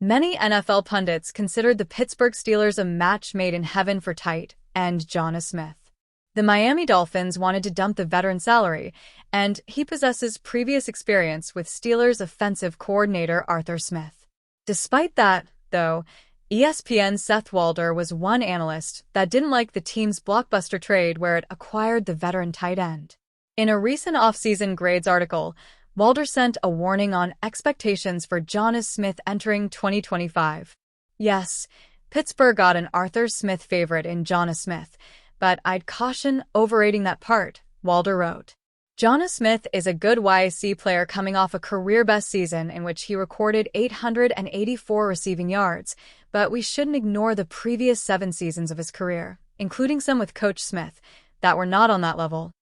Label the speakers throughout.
Speaker 1: Many NFL pundits considered the Pittsburgh Steelers a match made in heaven for tight end Jonnu Smith. The Miami Dolphins wanted to dump the veteran salary, and he possesses previous experience with Steelers offensive coordinator Arthur Smith. Despite that, though, ESPN's Seth Walder was one analyst that didn't like the team's blockbuster trade where it acquired the veteran tight end. In a recent offseason grades article, Walder sent a warning on expectations for Jonnu Smith entering 2025. Yes, Pittsburgh got an Arthur Smith favorite in Jonnu Smith, but I'd caution overrating that part, Walder wrote. Jonnu Smith is a good YAC player coming off a career-best season in which he recorded 884 receiving yards, but we shouldn't ignore the previous 7 seasons of his career, including some with Coach Smith, that were not on that level.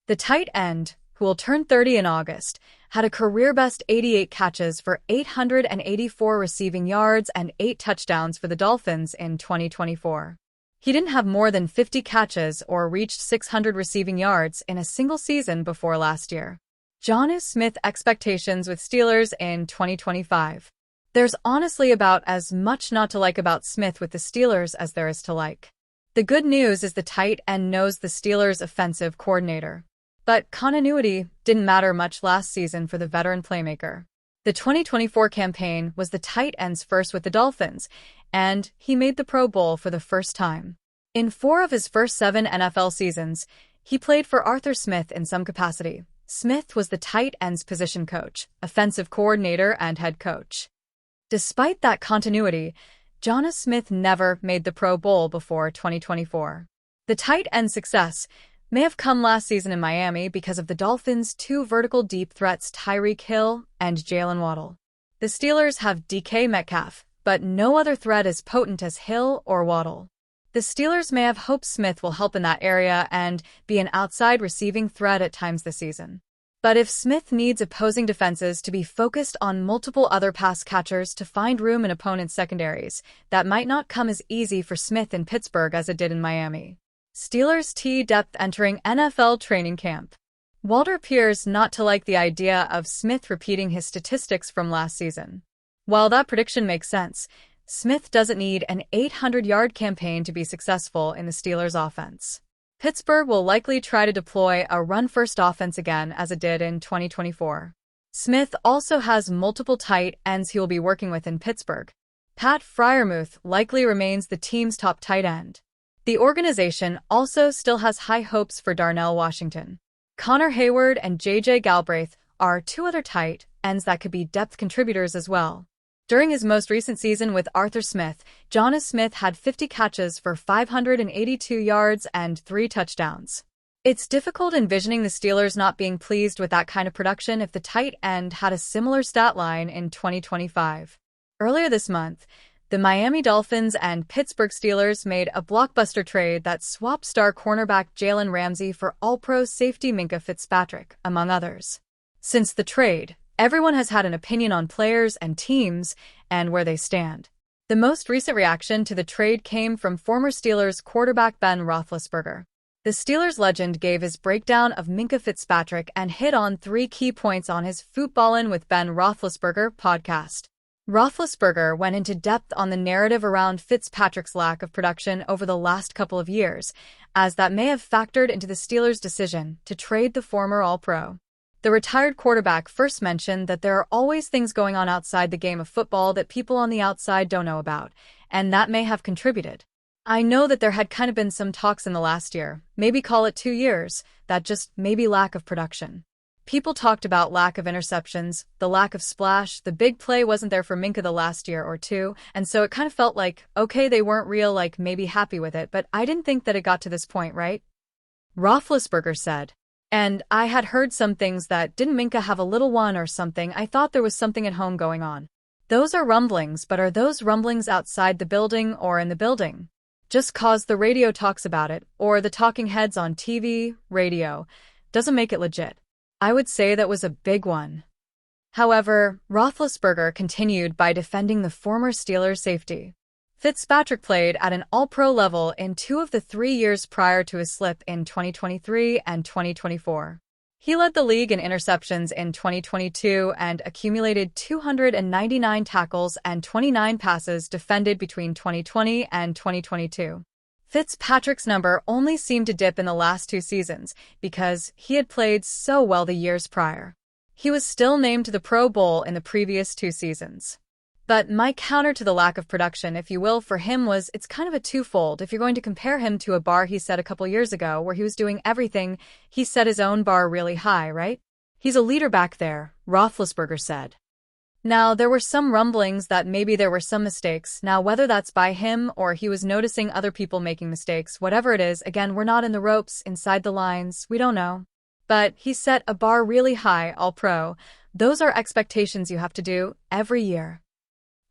Speaker 1: The tight end, who will turn 30 in August, had a career-best 88 catches for 884 receiving yards and 8 touchdowns for the Dolphins in 2024. He didn't have more than 50 catches or reached 600 receiving yards in a single season before last year. Jonnu Smith expectations with Steelers in 2025. There's honestly about as much not to like about Smith with the Steelers as there is to like. The good news is the tight end knows the Steelers' offensive coordinator. But continuity didn't matter much last season for the veteran playmaker. The 2024 campaign was the tight end's first with the Dolphins, and he made the Pro Bowl for the first time. In 4 of his first 7 NFL seasons, he played for Arthur Smith in some capacity. Smith was the tight end's position coach, offensive coordinator, and head coach. Despite that continuity, Jonnu Smith never made the Pro Bowl before 2024. The tight end's success may have come last season in Miami because of the Dolphins' 2 vertical deep threats Tyreek Hill and Jalen Waddle. The Steelers have DK Metcalf, but no other threat as potent as Hill or Waddle. The Steelers may have hoped Smith will help in that area and be an outside receiving threat at times this season. But if Smith needs opposing defenses to be focused on multiple other pass catchers to find room in opponents' secondaries, that might not come as easy for Smith in Pittsburgh as it did in Miami. Steelers T depth entering NFL training camp. Walder appears not to like the idea of Smith repeating his statistics from last season. While that prediction makes sense, Smith doesn't need an 800-yard campaign to be successful in the Steelers' offense. Pittsburgh will likely try to deploy a run-first offense again as it did in 2024. Smith also has multiple tight ends he will be working with in Pittsburgh. Pat Freiermuth likely remains the team's top tight end. The organization also still has high hopes for Darnell Washington. Connor Hayward and J.J. Galbraith are 2 other tight ends that could be depth contributors as well. During his most recent season with Arthur Smith, Jonnu Smith had 50 catches for 582 yards and 3 touchdowns. It's difficult envisioning the Steelers not being pleased with that kind of production if the tight end had a similar stat line in 2025. Earlier this month, the Miami Dolphins and Pittsburgh Steelers made a blockbuster trade that swapped star cornerback Jalen Ramsey for All-Pro safety Minkah Fitzpatrick, among others. Since the trade, everyone has had an opinion on players and teams and where they stand. The most recent reaction to the trade came from former Steelers quarterback Ben Roethlisberger. The Steelers legend gave his breakdown of Minkah Fitzpatrick and hit on 3 key points on his Footballin' with Ben Roethlisberger podcast. Roethlisberger went into depth on the narrative around Fitzpatrick's lack of production over the last couple of years, as that may have factored into the Steelers' decision to trade the former All-Pro. The retired quarterback first mentioned that there are always things going on outside the game of football that people on the outside don't know about, and that may have contributed. I know that there had kind of been some talks in the last year, maybe call it 2 years, that just maybe lack of production. People talked about lack of interceptions, the lack of splash, the big play wasn't there for Minkah the last year or 2, and so it kind of felt like, okay, they weren't real, like maybe happy with it, but I didn't think that it got to this point, right? Roethlisberger said. And I had heard some things that didn't Minkah have a little one or something. I thought there was something at home going on. Those are rumblings, but are those rumblings outside the building or in the building? Just cause the radio talks about it, or the talking heads on TV, radio, doesn't make it legit. I would say that was a big one. However, Roethlisberger continued by defending the former Steelers safety. Fitzpatrick played at an All-Pro level in 2 of the 3 years prior to his slip in 2023 and 2024. He led the league in interceptions in 2022 and accumulated 299 tackles and 29 passes defended between 2020 and 2022. Fitzpatrick's number only seemed to dip in the last 2 seasons because he had played so well the years prior. He was still named to the Pro Bowl in the previous 2 seasons. But my counter to the lack of production, if you will, for him was it's kind of a twofold. If you're going to compare him to a bar he set a couple years ago where he was doing everything, he set his own bar really high, right? He's a leader back there, Roethlisberger said. Now, there were some rumblings that maybe there were some mistakes. Now, whether that's by him or he was noticing other people making mistakes, whatever it is, again, we're not in the ropes, inside the lines, we don't know. But he set a bar really high, all-pro. Those are expectations you have to do every year.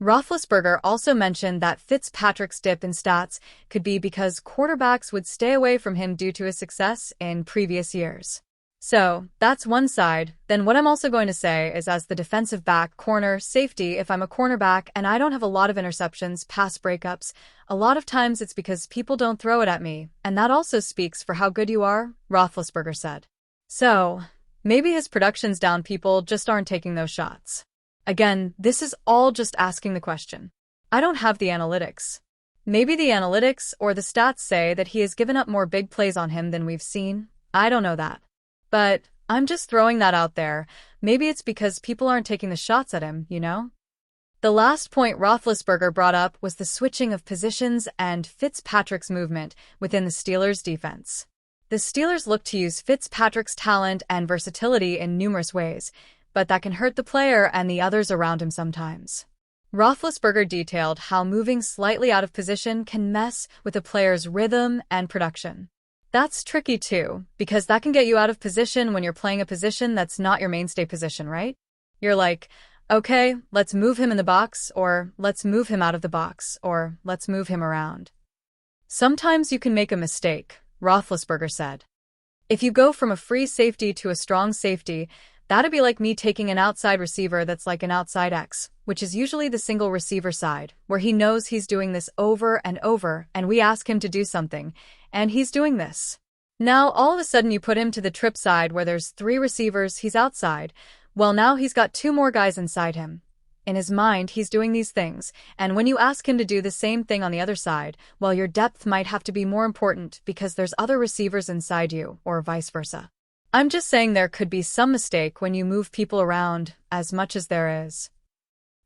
Speaker 1: Roethlisberger also mentioned that Fitzpatrick's dip in stats could be because quarterbacks would stay away from him due to his success in previous years. So, that's one side. Then what I'm also going to say is as the defensive back, corner, safety, if I'm a cornerback and I don't have a lot of interceptions, pass breakups, a lot of times it's because people don't throw it at me, and that also speaks for how good you are, Roethlisberger said. So, maybe his production's down, people just aren't taking those shots. Again, this is all just asking the question. I don't have the analytics. Maybe the analytics or the stats say that he has given up more big plays on him than we've seen. I don't know that. But I'm just throwing that out there. Maybe it's because people aren't taking the shots at him, you know? The last point Roethlisberger brought up was the switching of positions and Fitzpatrick's movement within the Steelers' defense. The Steelers look to use Fitzpatrick's talent and versatility in numerous ways, but that can hurt the player and the others around him sometimes. Roethlisberger detailed how moving slightly out of position can mess with a player's rhythm and production. That's tricky too, because that can get you out of position when you're playing a position that's not your mainstay position, right? You're like, okay, let's move him in the box, or let's move him out of the box, or let's move him around. Sometimes you can make a mistake, Roethlisberger said. If you go from a free safety to a strong safety, that'd be like me taking an outside receiver that's like an outside X, which is usually the single receiver side, where he knows he's doing this over and over, and we ask him to do something, and he's doing this. Now, all of a sudden you put him to the trip side where there's 3 receivers, he's outside. Well, now he's got 2 more guys inside him. In his mind, he's doing these things, and when you ask him to do the same thing on the other side, well, your depth might have to be more important because there's other receivers inside you, or vice versa. I'm just saying there could be some mistake when you move people around, as much as there is.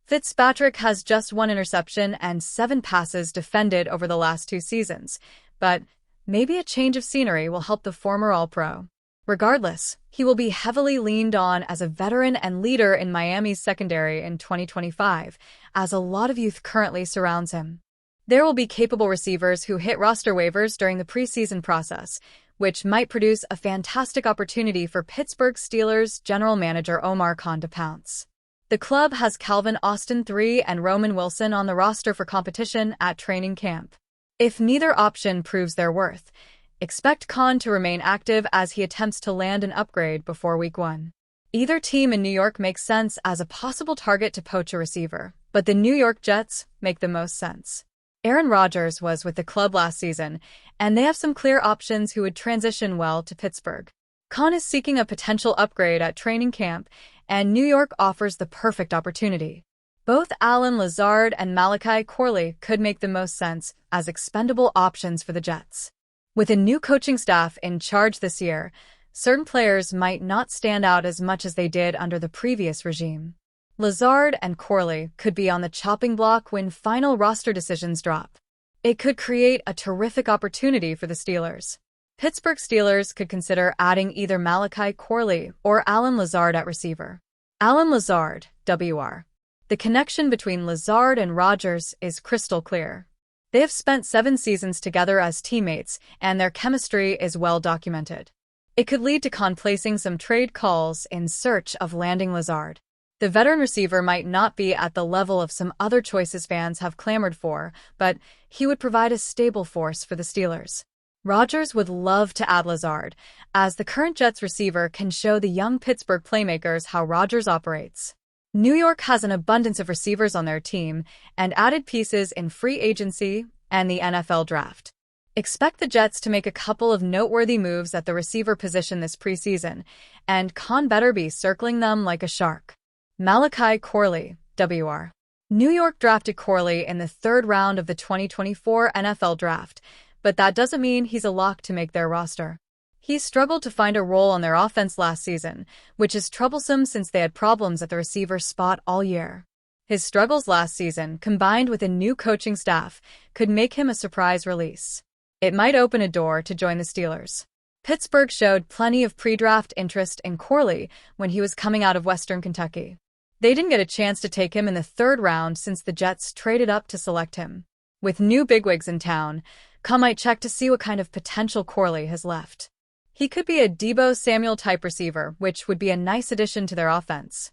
Speaker 1: Fitzpatrick has just 1 interception and 7 passes defended over the last 2 seasons, but maybe a change of scenery will help the former All-Pro. Regardless, he will be heavily leaned on as a veteran and leader in Miami's secondary in 2025, as a lot of youth currently surrounds him. There will be capable receivers who hit roster waivers during the preseason process, which might produce a fantastic opportunity for Pittsburgh Steelers general manager Omar Khan to pounce. The club has Calvin Austin III and Roman Wilson on the roster for competition at training camp. If neither option proves their worth, expect Khan to remain active as he attempts to land an upgrade before Week 1. Either team in New York makes sense as a possible target to poach a receiver, but the New York Jets make the most sense. Aaron Rodgers was with the club last season, and they have some clear options who would transition well to Pittsburgh. Khan is seeking a potential upgrade at training camp, and New York offers the perfect opportunity. Both Allen Lazard and Malachi Corley could make the most sense as expendable options for the Jets. With a new coaching staff in charge this year, certain players might not stand out as much as they did under the previous regime. Lazard and Corley could be on the chopping block when final roster decisions drop. It could create a terrific opportunity for the Steelers. Pittsburgh Steelers could consider adding either Malachi Corley or Allen Lazard at receiver. Allen Lazard, WR. The connection between Lazard and Rodgers is crystal clear. They have spent 7 seasons together as teammates, and their chemistry is well documented. It could lead to Khan placing some trade calls in search of landing Lazard. The veteran receiver might not be at the level of some other choices fans have clamored for, but he would provide a stable force for the Steelers. Rodgers would love to add Lazard, as the current Jets receiver can show the young Pittsburgh playmakers how Rodgers operates. New York has an abundance of receivers on their team and added pieces in free agency and the NFL draft. Expect the Jets to make a couple of noteworthy moves at the receiver position this preseason, and Khan better be circling them like a shark. Malachi Corley, WR. New York drafted Corley in the third round of the 2024 NFL Draft, but that doesn't mean he's a lock to make their roster. He struggled to find a role on their offense last season, which is troublesome since they had problems at the receiver spot all year. His struggles last season, combined with a new coaching staff, could make him a surprise release. It might open a door to join the Steelers. Pittsburgh showed plenty of pre-draft interest in Corley when he was coming out of Western Kentucky. They didn't get a chance to take him in the third round since the Jets traded up to select him. With new bigwigs in town, Khan might check to see what kind of potential Corley has left. He could be a Deebo Samuel-type receiver, which would be a nice addition to their offense.